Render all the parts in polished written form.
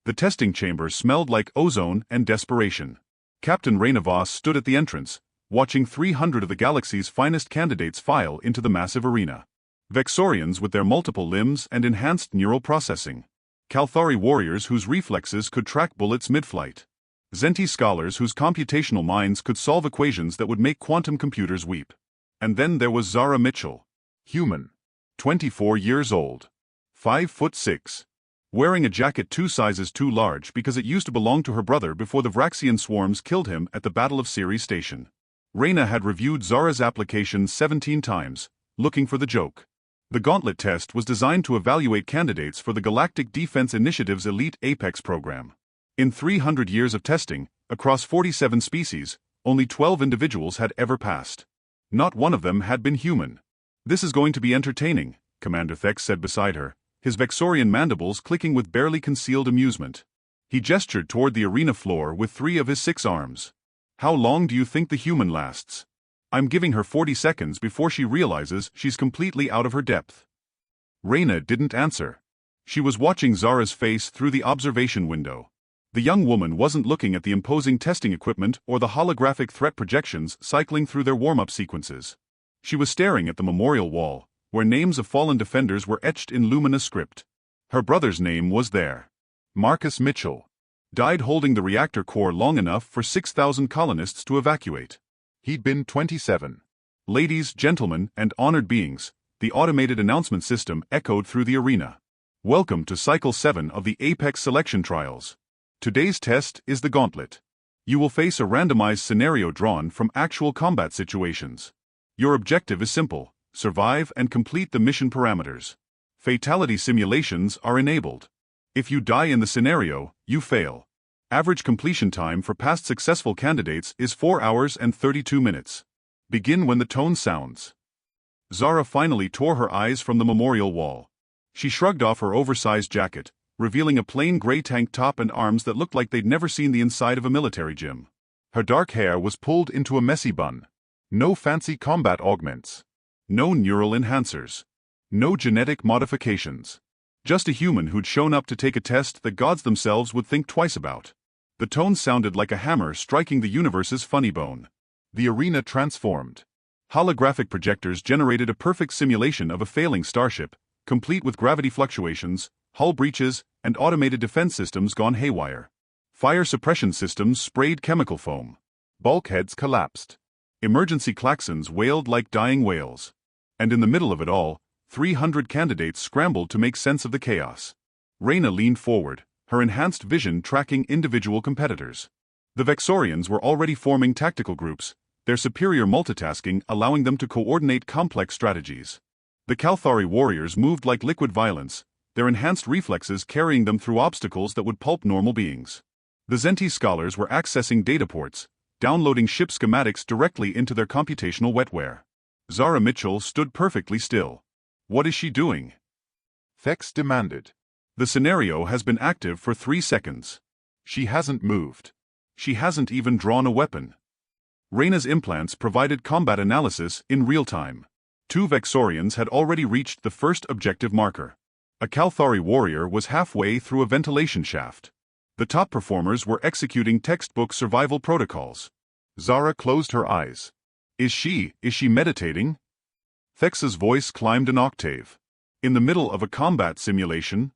The testing chamber smelled like ozone and desperation. Captain Reyna Voss stood at the entrance, watching 300 of the galaxy's finest candidates file into the massive arena. Vexorians with their multiple limbs and enhanced neural processing. Kalthari warriors whose reflexes could track bullets mid-flight. Zenti scholars whose computational minds could solve equations that would make quantum computers weep. And then there was Zara Mitchell. Human. 24 years old. 5'6". Wearing a jacket 2 sizes too large because it used to belong to her brother before the Vraxian swarms killed him at the Battle of Ceres Station. Reyna had reviewed Zara's application 17 times, looking for the joke. The Gauntlet Test was designed to evaluate candidates for the Galactic Defense Initiative's Elite Apex program. In 300 years of testing, across 47 species, only 12 individuals had ever passed. Not one of them had been human. "This is going to be entertaining," Commander Thex said beside her, his Vexorian mandibles clicking with barely concealed amusement. He gestured toward the arena floor with 3 of his 6 arms. "How long do you think the human lasts? I'm giving her 40 seconds before she realizes she's completely out of her depth." Reyna didn't answer. She was watching Zara's face through the observation window. The young woman wasn't looking at the imposing testing equipment or the holographic threat projections cycling through their warm-up sequences. She was staring at the memorial wall, where names of fallen defenders were etched in luminous script. Her brother's name was there. Marcus Mitchell. Died holding the reactor core long enough for 6,000 colonists to evacuate. He'd been 27. Ladies, gentlemen, and honored beings, the automated announcement system echoed through the arena. Welcome to Cycle 7 of the Apex Selection Trials. Today's test is the Gauntlet. You will face a randomized scenario drawn from actual combat situations. Your objective is simple: survive and complete the mission parameters. Fatality simulations are enabled. If you die in the scenario, you fail. Average completion time for past successful candidates is 4 hours and 32 minutes. Begin when the tone sounds. Zara finally tore her eyes from the memorial wall. She shrugged off her oversized jacket, revealing a plain gray tank top and arms that looked like they'd never seen the inside of a military gym. Her dark hair was pulled into a messy bun. No fancy combat augments. No neural enhancers. No genetic modifications. Just a human who'd shown up to take a test that gods themselves would think twice about. The tone sounded like a hammer striking the universe's funny bone. The arena transformed. Holographic projectors generated a perfect simulation of a failing starship, complete with gravity fluctuations, hull breaches, and automated defense systems gone haywire. Fire suppression systems sprayed chemical foam. Bulkheads collapsed. Emergency klaxons wailed like dying whales. And in the middle of it all, 300 candidates scrambled to make sense of the chaos. Reyna leaned forward, her enhanced vision tracking individual competitors. The Vexorians were already forming tactical groups, their superior multitasking allowing them to coordinate complex strategies. The Kalthari warriors moved like liquid violence, their enhanced reflexes carrying them through obstacles that would pulp normal beings. The Zenti scholars were accessing data ports, downloading ship schematics directly into their computational wetware. Zara Mitchell stood perfectly still. "What is she doing?" Thex demanded. "The scenario has been active for 3 seconds. She hasn't moved. She hasn't even drawn a weapon." Reyna's implants provided combat analysis in real time. 2 Vexorians had already reached the first objective marker. A Kalthari warrior was halfway through a ventilation shaft. The top performers were executing textbook survival protocols. Zara closed her eyes. Is she meditating?" Thex's voice climbed an octave. "In the middle of a combat simulation?"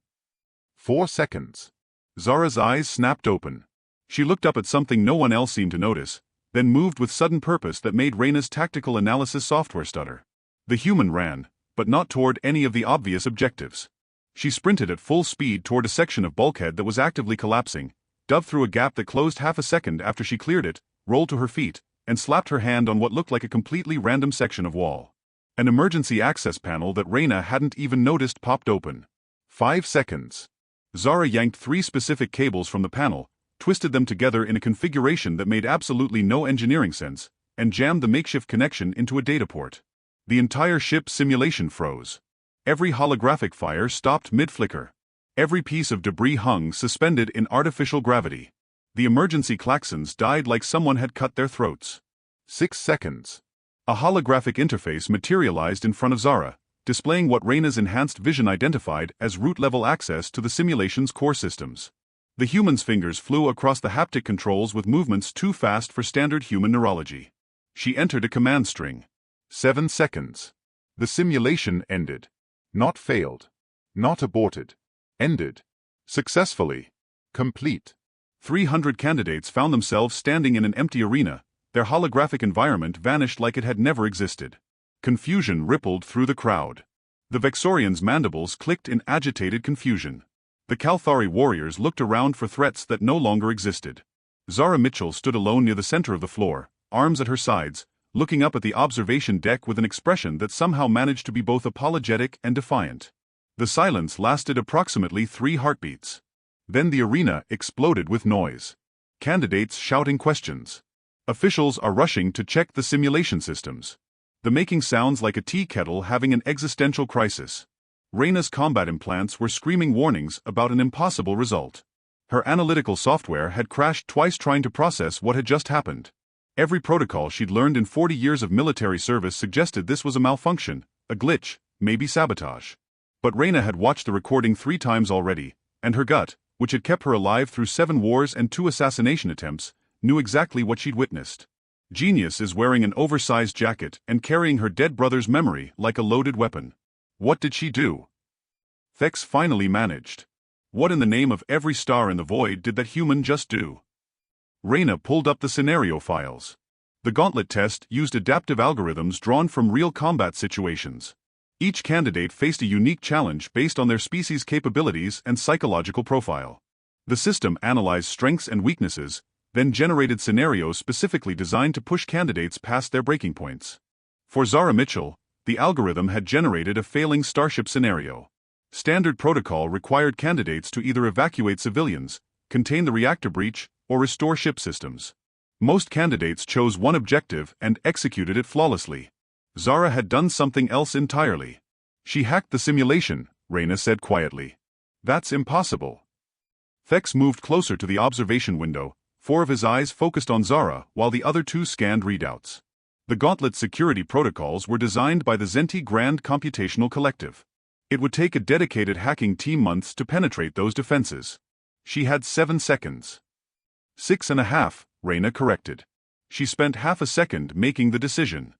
4 seconds. Zara's eyes snapped open. She looked up at something no one else seemed to notice, then moved with sudden purpose that made Reyna's tactical analysis software stutter. The human ran, but not toward any of the obvious objectives. She sprinted at full speed toward a section of bulkhead that was actively collapsing, dove through a gap that closed half a second after she cleared it, rolled to her feet, and slapped her hand on what looked like a completely random section of wall. An emergency access panel that Reyna hadn't even noticed popped open. 5 seconds. Zara yanked 3 specific cables from the panel, twisted them together in a configuration that made absolutely no engineering sense, and jammed the makeshift connection into a data port. The entire ship simulation froze. Every holographic fire stopped mid-flicker. Every piece of debris hung suspended in artificial gravity. The emergency klaxons died like someone had cut their throats. 6 seconds. A holographic interface materialized in front of Zara, displaying what Reyna's enhanced vision identified as root-level access to the simulation's core systems. The human's fingers flew across the haptic controls with movements too fast for standard human neurology. She entered a command string. 7 seconds. The simulation ended. Not failed. Not aborted. Ended. Successfully. Complete. 300 candidates found themselves standing in an empty arena. Their holographic environment vanished like it had never existed. Confusion rippled through the crowd. The Vexorians' mandibles clicked in agitated confusion. The Kalthari warriors looked around for threats that no longer existed. Zara Mitchell stood alone near the center of the floor, arms at her sides, looking up at the observation deck with an expression that somehow managed to be both apologetic and defiant. The silence lasted approximately 3 heartbeats. Then the arena exploded with noise. Candidates shouting questions. Officials are rushing to check the simulation systems. The making sounds like a tea kettle having an existential crisis. Reyna's combat implants were screaming warnings about an impossible result. Her analytical software had crashed twice trying to process what had just happened. Every protocol she'd learned in 40 years of military service suggested this was a malfunction, a glitch, maybe sabotage. But Reyna had watched the recording 3 times already, and her gut, which had kept her alive through 7 wars and 2 assassination attempts, knew exactly what she'd witnessed. Genius is wearing an oversized jacket and carrying her dead brother's memory like a loaded weapon. What did she do? Thex finally managed. What in the name of every star in the void did that human just do? Reyna pulled up the scenario files. The Gauntlet Test used adaptive algorithms drawn from real combat situations. Each candidate faced a unique challenge based on their species' capabilities and psychological profile. The system analyzed strengths and weaknesses, then generated scenarios specifically designed to push candidates past their breaking points. For Zara Mitchell, the algorithm had generated a failing Starship scenario. Standard protocol required candidates to either evacuate civilians, contain the reactor breach, or restore ship systems. Most candidates chose one objective and executed it flawlessly. Zara had done something else entirely. She hacked the simulation, Reyna said quietly. That's impossible. Thex moved closer to the observation window, 4 of his eyes focused on Zara while the other 2 scanned readouts. The Gauntlet security protocols were designed by the Zenti Grand Computational Collective. It would take a dedicated hacking team months to penetrate those defenses. She had 7 seconds. 6.5, Reyna corrected. She spent half a second making the decision.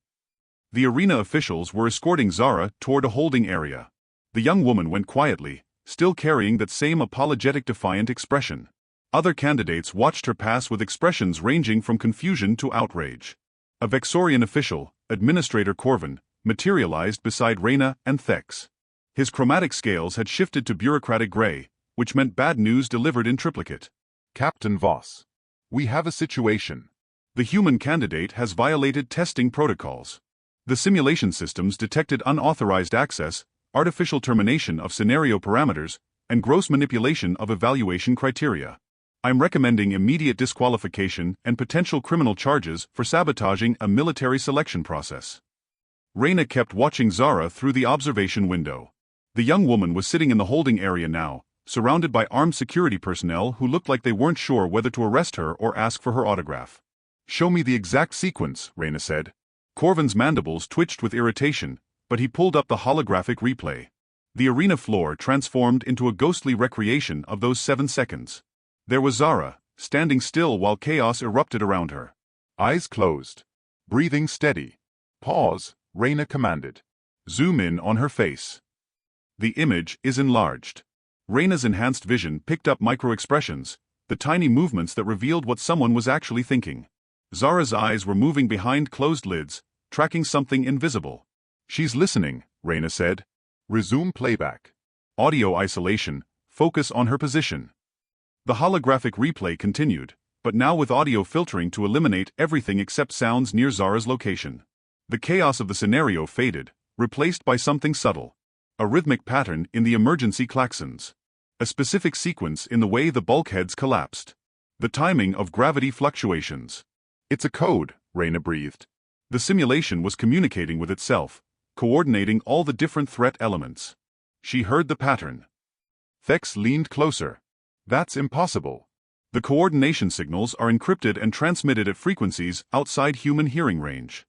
The arena officials were escorting Zara toward a holding area. The young woman went quietly, still carrying that same apologetic defiant expression. Other candidates watched her pass with expressions ranging from confusion to outrage. A Vexorian official, Administrator Corvin, materialized beside Reyna and Thex. His chromatic scales had shifted to bureaucratic gray, which meant bad news delivered in triplicate. Captain Voss. We have a situation. The human candidate has violated testing protocols. The simulation systems detected unauthorized access, artificial termination of scenario parameters, and gross manipulation of evaluation criteria. I'm recommending immediate disqualification and potential criminal charges for sabotaging a military selection process. Reyna kept watching Zara through the observation window. The young woman was sitting in the holding area now, surrounded by armed security personnel who looked like they weren't sure whether to arrest her or ask for her autograph. Show me the exact sequence, Reyna said. Corvin's mandibles twitched with irritation, but he pulled up the holographic replay. The arena floor transformed into a ghostly recreation of those 7 seconds. There was Zara, standing still while chaos erupted around her. Eyes closed. Breathing steady. Pause, Reyna commanded. Zoom in on her face. The image is enlarged. Reyna's enhanced vision picked up micro-expressions, the tiny movements that revealed what someone was actually thinking. Zara's eyes were moving behind closed lids, tracking something invisible. She's listening, Reyna said. Resume playback. Audio isolation, focus on her position. The holographic replay continued, but now with audio filtering to eliminate everything except sounds near Zara's location. The chaos of the scenario faded, replaced by something subtle. A rhythmic pattern in the emergency klaxons. A specific sequence in the way the bulkheads collapsed. The timing of gravity fluctuations. It's a code, Reyna breathed. The simulation was communicating with itself, coordinating all the different threat elements. She heard the pattern. Thex leaned closer. That's impossible. The coordination signals are encrypted and transmitted at frequencies outside human hearing range.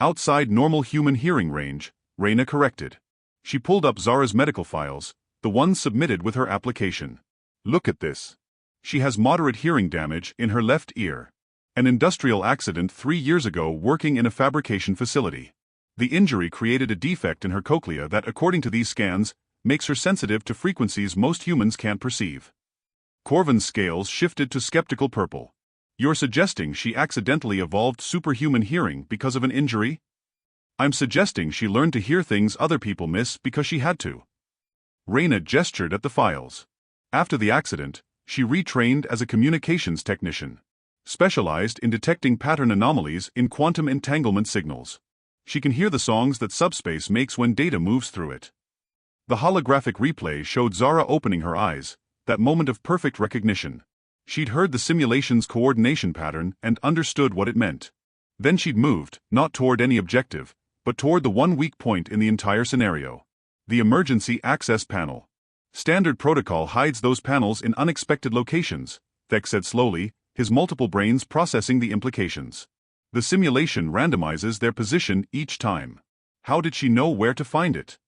Outside normal human hearing range, Reyna corrected. She pulled up Zara's medical files, the ones submitted with her application. Look at this. She has moderate hearing damage in her left ear. An industrial accident 3 years ago working in a fabrication facility. The injury created a defect in her cochlea that, according to these scans, makes her sensitive to frequencies most humans can't perceive. Corvin's scales shifted to skeptical purple. You're suggesting she accidentally evolved superhuman hearing because of an injury? I'm suggesting she learned to hear things other people miss because she had to. Reyna gestured at the files. After the accident, she retrained as a communications technician, specialized in detecting pattern anomalies in quantum entanglement signals. She can hear the songs that subspace makes when data moves through it. The holographic replay showed Zara opening her eyes, that moment of perfect recognition. She'd heard the simulation's coordination pattern and understood what it meant. Then she'd moved, not toward any objective, but toward the one weak point in the entire scenario. The emergency access panel. Standard protocol hides those panels in unexpected locations, Thek said slowly, his multiple brains processing the implications. The simulation randomizes their position each time. How did she know where to find it?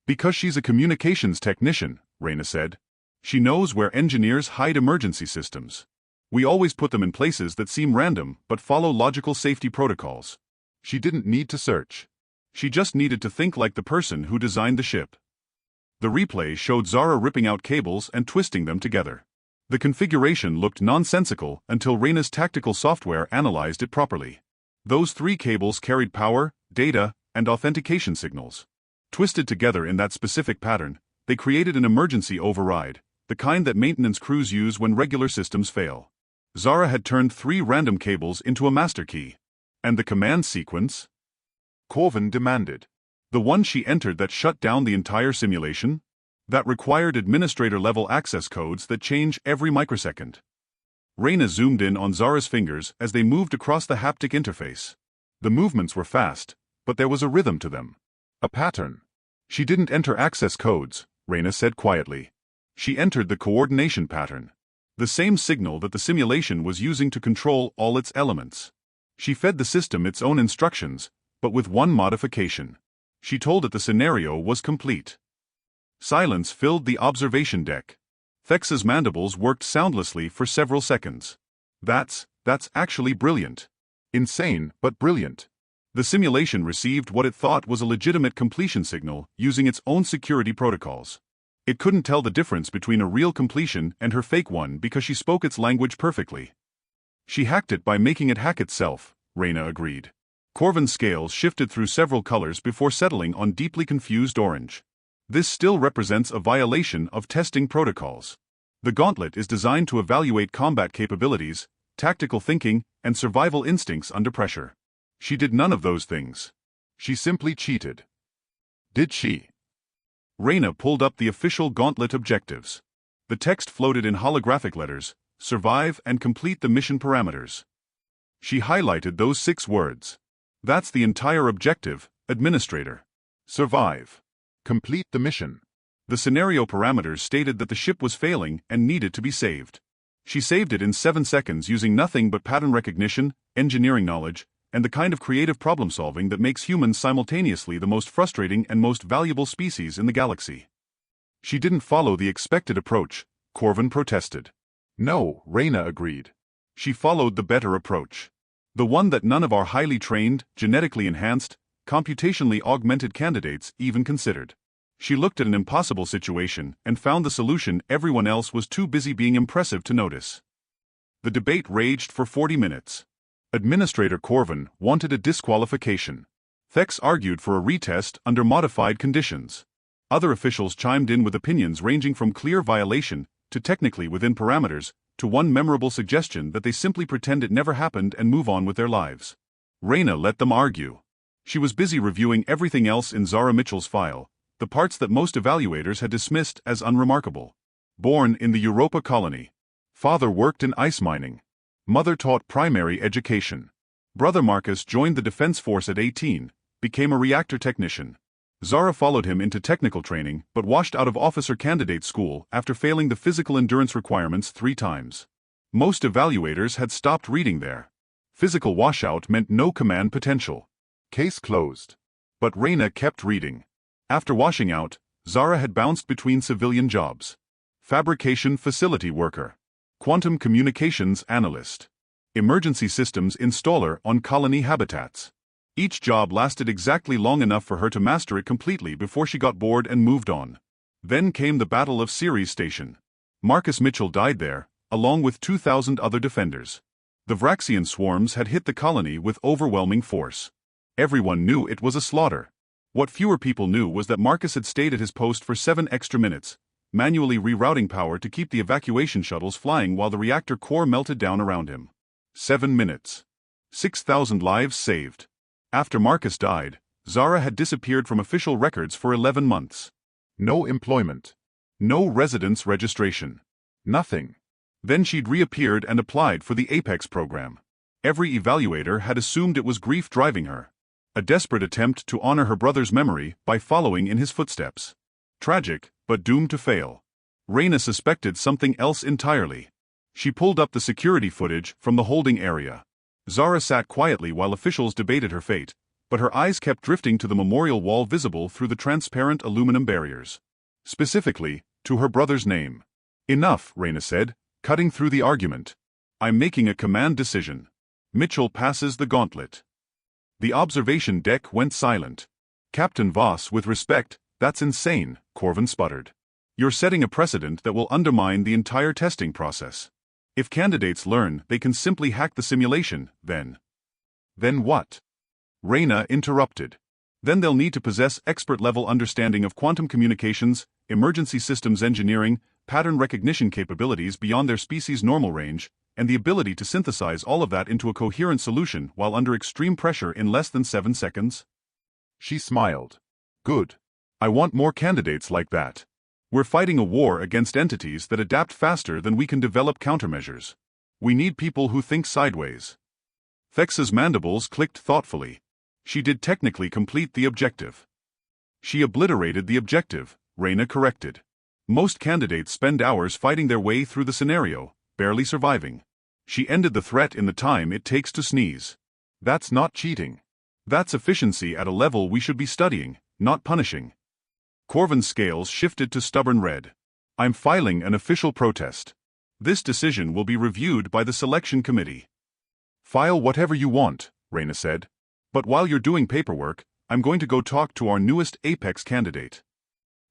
Because she's a communications technician, Reyna said. She knows where engineers hide emergency systems. We always put them in places that seem random but follow logical safety protocols. She didn't need to search. She just needed to think like the person who designed the ship. The replay showed Zara ripping out cables and twisting them together. The configuration looked nonsensical until Reyna's tactical software analyzed it properly. Those 3 cables carried power, data, and authentication signals. Twisted together in that specific pattern, they created an emergency override, the kind that maintenance crews use when regular systems fail. Zara had turned 3 random cables into a master key. And the command sequence? Corvin demanded. The one she entered that shut down the entire simulation? That required administrator-level access codes that change every microsecond. Reyna zoomed in on Zara's fingers as they moved across the haptic interface. The movements were fast, but there was a rhythm to them. A pattern. She didn't enter access codes, Reyna said quietly. She entered the coordination pattern. The same signal that the simulation was using to control all its elements. She fed the system its own instructions, but with one modification. She told it the scenario was complete. Silence filled the observation deck. Thex's mandibles worked soundlessly for several seconds. That's actually brilliant. Insane, but brilliant. The simulation received what it thought was a legitimate completion signal using its own security protocols. It couldn't tell the difference between a real completion and her fake one because she spoke its language perfectly. She hacked it by making it hack itself, Reyna agreed. Corvin's scales shifted through several colors before settling on deeply confused orange. This still represents a violation of testing protocols. The Gauntlet is designed to evaluate combat capabilities, tactical thinking, and survival instincts under pressure. She did none of those things. She simply cheated. Did she? Reyna pulled up the official Gauntlet objectives. The text floated in holographic letters: survive and complete the mission parameters. She highlighted those 6 words. That's the entire objective, Administrator. Survive. Complete the mission. The scenario parameters stated that the ship was failing and needed to be saved. She saved it in 7 seconds using nothing but pattern recognition, engineering knowledge, and the kind of creative problem-solving that makes humans simultaneously the most frustrating and most valuable species in the galaxy. She didn't follow the expected approach, Corvin protested. No, Reyna agreed. She followed the better approach. The one that none of our highly trained, genetically enhanced, computationally augmented candidates even considered. She looked at an impossible situation and found the solution everyone else was too busy being impressive to notice. The debate raged for 40 minutes. Administrator Corvin wanted a disqualification. Thex argued for a retest under modified conditions. Other officials chimed in with opinions ranging from clear violation to technically within parameters, to one memorable suggestion that they simply pretend it never happened and move on with their lives. Reyna let them argue. She was busy reviewing everything else in Zara Mitchell's file, the parts that most evaluators had dismissed as unremarkable. Born in the Europa colony. Father worked in ice mining. Mother taught primary education. Brother Marcus joined the Defense Force at 18, became a reactor technician. Zara followed him into technical training but washed out of officer candidate school after failing the physical endurance requirements 3 times. Most evaluators had stopped reading there. Physical washout meant no command potential. Case closed. But Reyna kept reading. After washing out, Zara had bounced between civilian jobs. Fabrication facility worker. Quantum Communications Analyst. Emergency Systems Installer on Colony Habitats. Each job lasted exactly long enough for her to master it completely before she got bored and moved on. Then came the Battle of Ceres Station. Marcus Mitchell died there, along with 2,000 other defenders. The Vraxian swarms had hit the colony with overwhelming force. Everyone knew it was a slaughter. What fewer people knew was that Marcus had stayed at his post for 7 extra minutes, manually rerouting power to keep the evacuation shuttles flying while the reactor core melted down around him. 7 minutes. 6,000 lives saved. After Marcus died, Zara had disappeared from official records for 11 months. No employment. No residence registration. Nothing. Then she'd reappeared and applied for the Apex program. Every evaluator had assumed it was grief driving her. A desperate attempt to honor her brother's memory by following in his footsteps. Tragic, but doomed to fail. Reyna suspected something else entirely. She pulled up the security footage from the holding area. Zara sat quietly while officials debated her fate, but her eyes kept drifting to the memorial wall visible through the transparent aluminum barriers. Specifically, to her brother's name. Enough, Reyna said, cutting through the argument. I'm making a command decision. Mitchell passes the gauntlet. The observation deck went silent. Captain Voss, with respect, that's insane, Corvin sputtered. You're setting a precedent that will undermine the entire testing process. If candidates learn they can simply hack the simulation, then what? Reyna interrupted. Then they'll need to possess expert-level understanding of quantum communications, emergency systems engineering, pattern recognition capabilities beyond their species' normal range, and the ability to synthesize all of that into a coherent solution while under extreme pressure in less than 7 seconds. She smiled. Good. I want more candidates like that. We're fighting a war against entities that adapt faster than we can develop countermeasures. We need people who think sideways. Thex's mandibles clicked thoughtfully. She did technically complete the objective. She obliterated the objective, Reyna corrected. Most candidates spend hours fighting their way through the scenario, barely surviving. She ended the threat in the time it takes to sneeze. That's not cheating. That's efficiency at a level we should be studying, not punishing. Corvin's scales shifted to stubborn red. I'm filing an official protest. This decision will be reviewed by the selection committee. File whatever you want, Reyna said. But while you're doing paperwork, I'm going to go talk to our newest Apex candidate.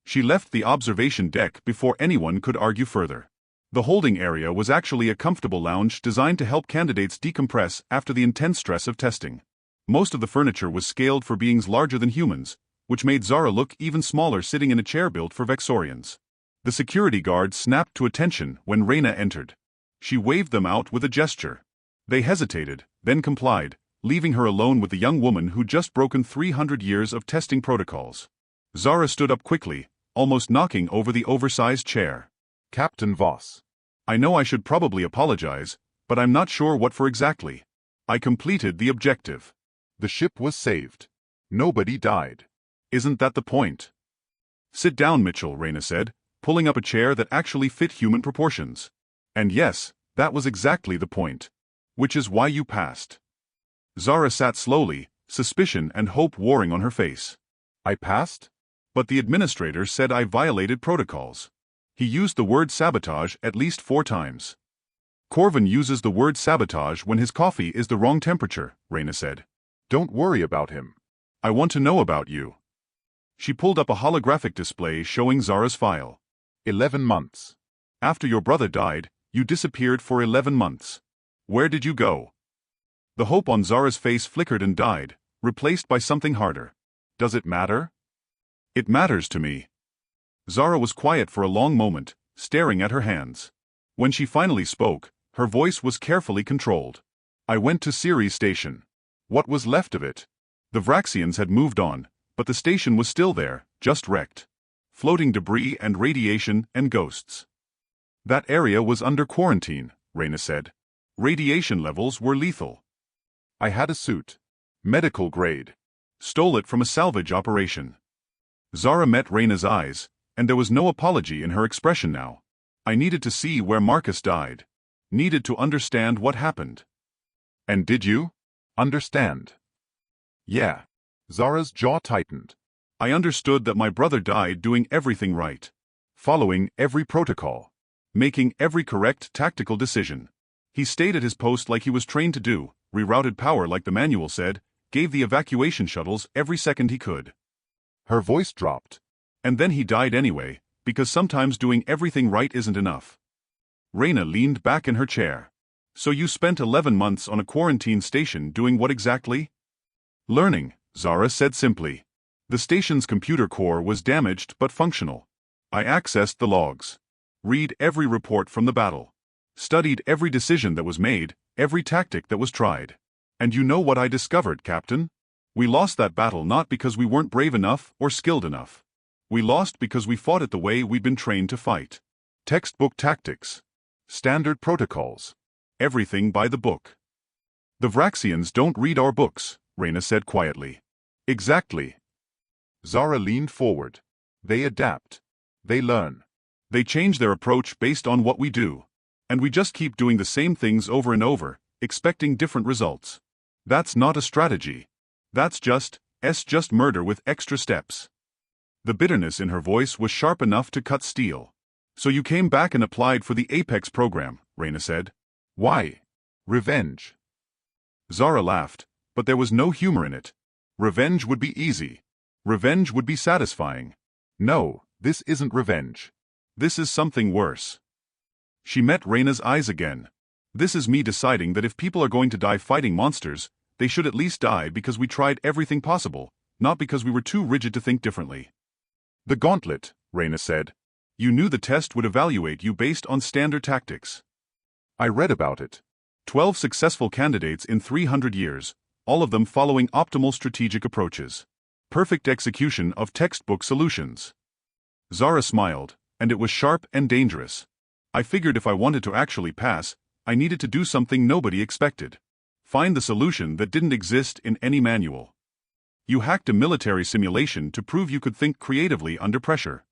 She left the observation deck before anyone could argue further. The holding area was actually a comfortable lounge designed to help candidates decompress after the intense stress of testing. Most of the furniture was scaled for beings larger than humans, which made Zara look even smaller sitting in a chair built for Vexorians. The security guards snapped to attention when Reyna entered. She waved them out with a gesture. They hesitated, then complied, leaving her alone with the young woman who'd just broken 300 years of testing protocols. Zara stood up quickly, almost knocking over the oversized chair. Captain Voss. I know I should probably apologize, but I'm not sure what for exactly. I completed the objective. The ship was saved. Nobody died. Isn't that the point? Sit down, Mitchell, Reyna said, pulling up a chair that actually fit human proportions. And yes, that was exactly the point. Which is why you passed. Zara sat slowly, suspicion and hope warring on her face. I passed? But the administrator said I violated protocols. He used the word sabotage at least 4 times. Corvin uses the word sabotage when his coffee is the wrong temperature, Reyna said. Don't worry about him. I want to know about you. She pulled up a holographic display showing Zara's file. 11 months. After your brother died, you disappeared for 11 months. Where did you go? The hope on Zara's face flickered and died, replaced by something harder. Does it matter? It matters to me. Zara was quiet for a long moment, staring at her hands. When she finally spoke, her voice was carefully controlled. I went to Ceres Station. What was left of it? The Vraxians had moved on, but the station was still there, just wrecked. Floating debris and radiation and ghosts. That area was under quarantine, Reyna said. Radiation levels were lethal. I had a suit. Medical grade. Stole it from a salvage operation. Zara met Reyna's eyes, and there was no apology in her expression now. I needed to see where Marcus died. Needed to understand what happened. And did you? Understand? Yeah. Zara's jaw tightened. I understood that my brother died doing everything right. Following every protocol. making every correct tactical decision. He stayed at his post like he was trained to do, rerouted power like the manual said, gave the evacuation shuttles every second he could. Her voice dropped. And then he died anyway, because sometimes doing everything right isn't enough. Reyna leaned back in her chair. So you spent 11 months on a quarantine station doing what exactly? Learning, Zara said simply. The station's computer core was damaged but functional. I accessed the logs. Read every report from the battle. Studied every decision that was made, every tactic that was tried. And you know what I discovered, Captain? We lost that battle not because we weren't brave enough or skilled enough. We lost because we fought it the way we'd been trained to fight. Textbook tactics. Standard protocols. Everything by the book. The Vraxians don't read our books, Reyna said quietly. Exactly. Zara leaned forward. They adapt. They learn. They change their approach based on what we do. And we just keep doing the same things over and over, expecting different results. That's not a strategy. That's just murder with extra steps. The bitterness in her voice was sharp enough to cut steel. So you came back and applied for the Apex program, Reyna said. Why? Revenge. Zara laughed, but there was no humor in it. Revenge would be easy. Revenge would be satisfying. No, this isn't revenge. This is something worse. She met Reyna's eyes again. This is me deciding that if people are going to die fighting monsters, they should at least die because we tried everything possible, not because we were too rigid to think differently. The Gauntlet, Reyna said. You knew the test would evaluate you based on standard tactics. I read about it. 12 successful candidates in 300 years, all of them following optimal strategic approaches. Perfect execution of textbook solutions. Zara smiled, and it was sharp and dangerous. I figured if I wanted to actually pass, I needed to do something nobody expected. Find the solution that didn't exist in any manual. You hacked a military simulation to prove you could think creatively under pressure.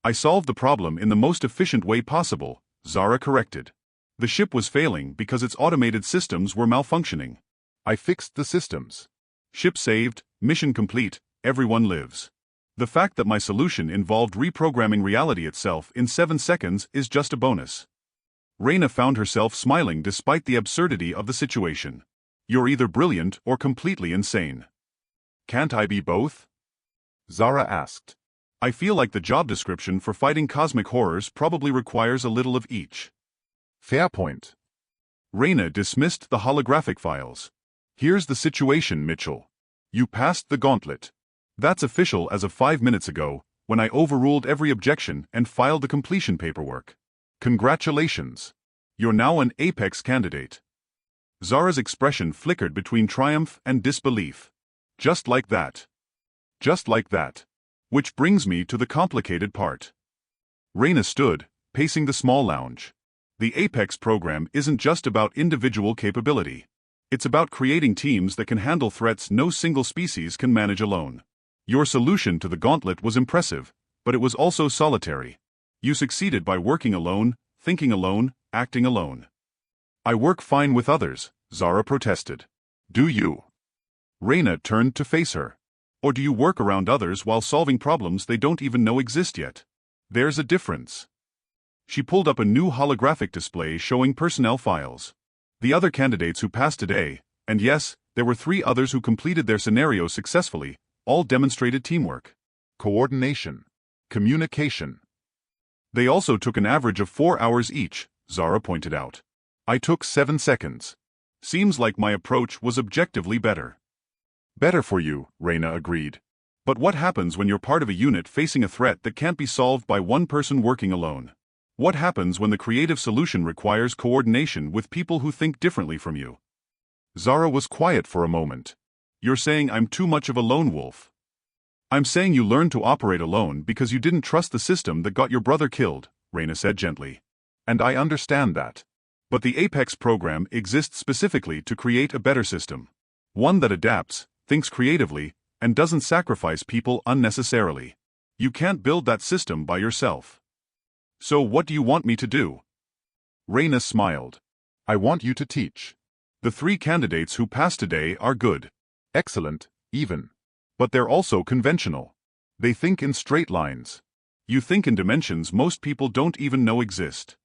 I solved the problem in the most efficient way possible, Zara corrected. The ship was failing because its automated systems were malfunctioning. I fixed the systems. Ship saved, mission complete, everyone lives. The fact that my solution involved reprogramming reality itself in 7 seconds is just a bonus. Reyna found herself smiling despite the absurdity of the situation. You're either brilliant or completely insane. Can't I be both? Zara asked. I feel like the job description for fighting cosmic horrors probably requires a little of each. Fair point. Reyna dismissed the holographic files. Here's the situation, Mitchell. You passed the gauntlet. That's official as of 5 minutes ago, when I overruled every objection and filed the completion paperwork. Congratulations. You're now an Apex candidate. Zara's expression flickered between triumph and disbelief. Just like that. Just like that. Which brings me to the complicated part. Reyna stood, pacing the small lounge. The Apex program isn't just about individual capability. It's about creating teams that can handle threats no single species can manage alone. Your solution to the gauntlet was impressive, but it was also solitary. You succeeded by working alone, thinking alone, acting alone. I work fine with others, Zara protested. Do you? Reyna turned to face her. Or do you work around others while solving problems they don't even know exist yet? There's a difference. She pulled up a new holographic display showing personnel files. The other candidates who passed today, and yes, there were 3 others who completed their scenarios successfully, all demonstrated teamwork, coordination, communication. They also took an average of 4 hours each, Zara pointed out. I took 7 seconds. Seems like my approach was objectively better. Better for you, Reyna agreed. But what happens when you're part of a unit facing a threat that can't be solved by one person working alone? What happens when the creative solution requires coordination with people who think differently from you? Zara was quiet for a moment. You're saying I'm too much of a lone wolf. I'm saying you learned to operate alone because you didn't trust the system that got your brother killed, Reyna said gently. And I understand that. But the Apex program exists specifically to create a better system. One that adapts, thinks creatively, and doesn't sacrifice people unnecessarily. You can't build that system by yourself. So what do you want me to do? Reyna smiled. I want you to teach. The 3 candidates who passed today are good. Excellent, even. But they're also conventional. They think in straight lines. You think in dimensions most people don't even know exist.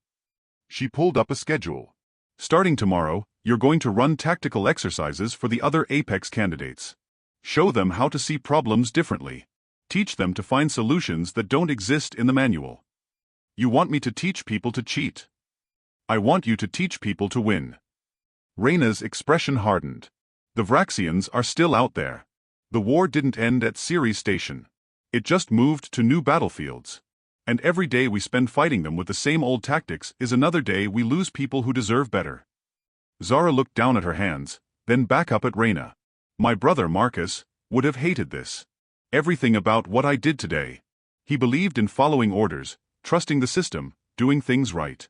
She pulled up a schedule. Starting tomorrow, you're going to run tactical exercises for the other Apex candidates. Show them how to see problems differently. Teach them to find solutions that don't exist in the manual. You want me to teach people to cheat? I want you to teach people to win. Reyna's expression hardened. The Vraxians are still out there. The war didn't end at Ceres Station. It just moved to new battlefields. And every day we spend fighting them with the same old tactics is another day we lose people who deserve better. Zara looked down at her hands, then back up at Reyna. My brother Marcus would have hated this. Everything about what I did today. He believed in following orders, trusting the system, doing things right.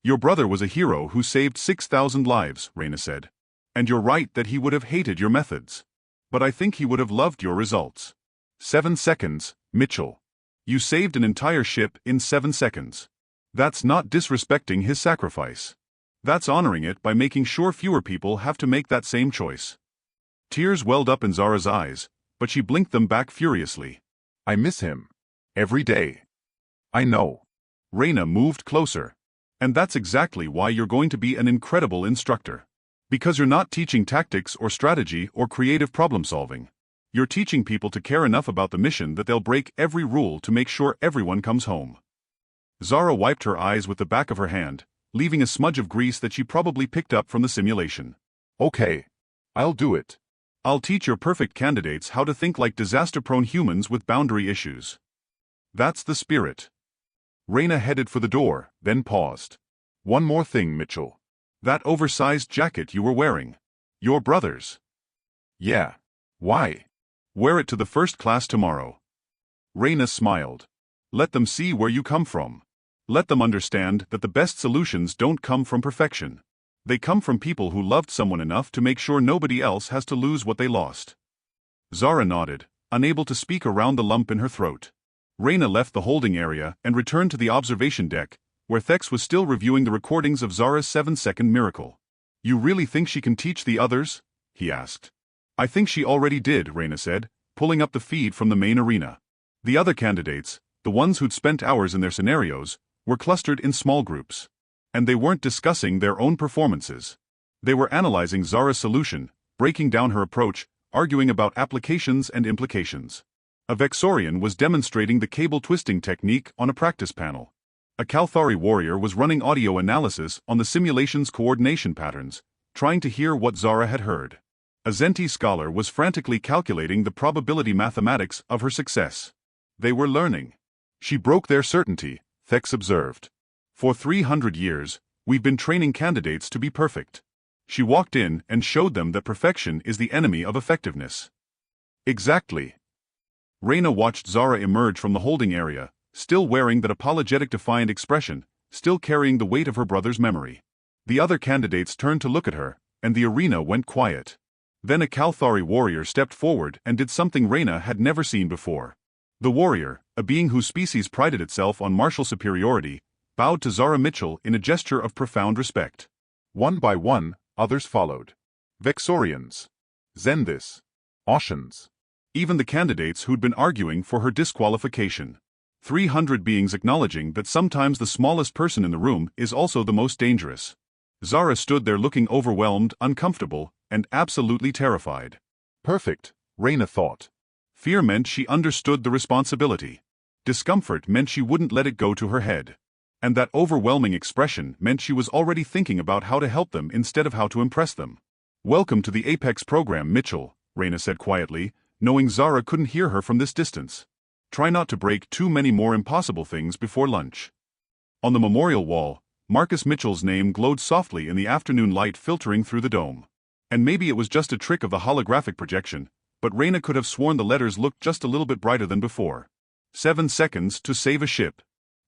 Your brother was a hero who saved 6,000 lives, Reyna said. And you're right that he would have hated your methods. But I think he would have loved your results. 7 seconds, Mitchell. You saved an entire ship in 7 seconds. That's not disrespecting his sacrifice. That's honoring it by making sure fewer people have to make that same choice. Tears welled up in Zara's eyes, but she blinked them back furiously. I miss him. Every day. I know. Reyna moved closer. And that's exactly why you're going to be an incredible instructor. Because you're not teaching tactics or strategy or creative problem solving. You're teaching people to care enough about the mission that they'll break every rule to make sure everyone comes home. Zara wiped her eyes with the back of her hand, leaving a smudge of grease that she probably picked up from the simulation. Okay. I'll do it. I'll teach your perfect candidates how to think like disaster-prone humans with boundary issues. That's the spirit. Reyna headed for the door, then paused. One more thing, Mitchell. That oversized jacket you were wearing. Your brother's. Yeah. Why? Wear it to the first class tomorrow. Reyna smiled. Let them see where you come from. Let them understand that the best solutions don't come from perfection. They come from people who loved someone enough to make sure nobody else has to lose what they lost. Zara nodded, unable to speak around the lump in her throat. Reyna left the holding area and returned to the observation deck, where Thex was still reviewing the recordings of Zara's 7-second miracle. You really think she can teach the others? He asked. I think she already did, Reyna said, pulling up the feed from the main arena. The other candidates, the ones who'd spent hours in their scenarios, were clustered in small groups. And they weren't discussing their own performances. They were analyzing Zara's solution, breaking down her approach, arguing about applications and implications. A Vexorian was demonstrating the cable twisting technique on a practice panel. A Kalthari warrior was running audio analysis on the simulation's coordination patterns, trying to hear what Zara had heard. A Zenti scholar was frantically calculating the probability mathematics of her success. They were learning. She broke their certainty, Thex observed. For 300 years, we've been training candidates to be perfect. She walked in and showed them that perfection is the enemy of effectiveness. Exactly. Reyna watched Zara emerge from the holding area, still wearing that apologetic defiant expression, still carrying the weight of her brother's memory. The other candidates turned to look at her, and the arena went quiet. Then a Kalthari warrior stepped forward and did something Reyna had never seen before. The warrior, a being whose species prided itself on martial superiority, bowed to Zara Mitchell in a gesture of profound respect. One by one, others followed. Vexorians. Zendis. Oshans. Even the candidates who'd been arguing for her disqualification. 300 beings acknowledging that sometimes the smallest person in the room is also the most dangerous. Zara stood there looking overwhelmed, uncomfortable, and absolutely terrified. Perfect, Reyna thought. Fear meant she understood the responsibility. Discomfort meant she wouldn't let it go to her head. And that overwhelming expression meant she was already thinking about how to help them instead of how to impress them. Welcome to the Apex program, Mitchell, Reyna said quietly, knowing Zara couldn't hear her from this distance. Try not to break too many more impossible things before lunch. On the memorial wall, Marcus Mitchell's name glowed softly in the afternoon light filtering through the dome. And maybe it was just a trick of the holographic projection, but Reyna could have sworn the letters looked just a little bit brighter than before. 7 seconds to save a ship.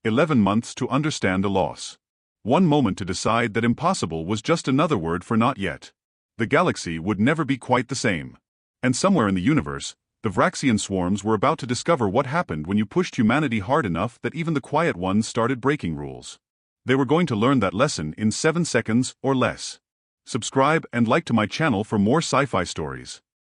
11 months to understand a loss. 1 moment to decide that impossible was just another word for not yet. The galaxy would never be quite the same. And somewhere in the universe, the Vraxian swarms were about to discover what happened when you pushed humanity hard enough that even the quiet ones started breaking rules. They were going to learn that lesson in 7 seconds or less. Subscribe and like to my channel for more sci-fi stories.